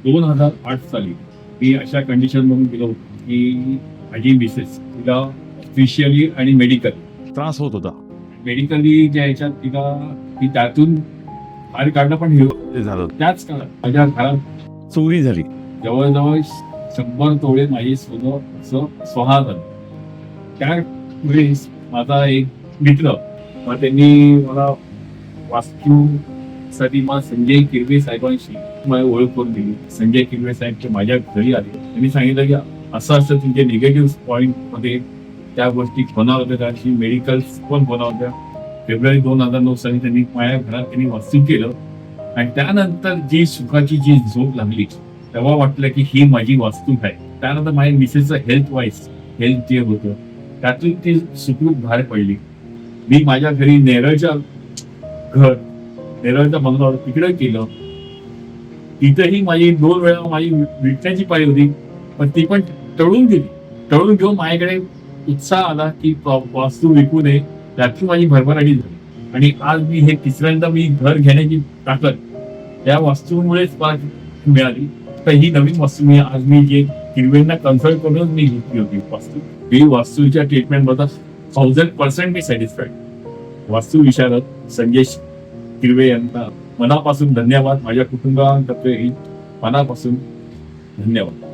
2008 साली मी अशा कंडिशन मधून गेलो होतो की माझी मिसेस तिला ऑफिशियली आणि मेडिकल त्रास होत होता. मेडिकली ज्या ह्याच्यात तिला ती त्यातून बाहेर काढणं पण हे ते झालं. त्याच काळात माझ्या घरात चोरी झाली. जवळजवळ 100 तोळे माझी सोनं असं स्वहा झालं. त्यावेळेस माझा एक मित्र मग त्यांनी मला वास्तूसाठी मला संजय किरवे साहेबांशी मला ओळख करून दिली. संजय किरवे साहेब ते माझ्या घरी आले. त्यांनी सांगितलं की असं असं तुमचे निगेटिव्ह पॉईंट मध्ये त्या गोष्टी होणार होत्या, त्याची मेडिकल्स पण होणार होत्या. फेब्रुवारी 2009 साली त्यांनी माझ्या घरात त्यांनी वास्तू केलं आणि त्यानंतर जी सुखाची जी झोप लागली तेव्हा वाटलं की ही माझी वास्तू आहे. त्यानंतर माझ्या मिसेसचं हेल्थ जे होतं त्यातून ती सुखरूप बाहेर पडली. मी माझ्या घरी नेरळच्या बंगल्यावर तिकडे केलं. तिथेही माझी 2 वेळा माझी विकण्याची पाळी होती, पण ती पण टळून गेली. टळून घेऊन माझ्याकडे उत्साह आला की वास्तू विकू नये, त्यातून माझी भरभराटी झाली. आणि आज मी हे तिसऱ्यांदा मी घर घेण्याची ताकद या वास्तूमुळेच मला मिळाली. तर ही नवीन वास्तू आज मी जे किरवेंना कन्सल्ट करून मी घेतली होती वास्तू. ही वास्तूच्या ट्रीटमेंट बद्दल 1000% मी सॅटिस्फाईड. वास्तू विशारद संजय किरवे यांना मनापासून धन्यवाद. माझ्या कुटुंबातर्फे मनापासून धन्यवाद.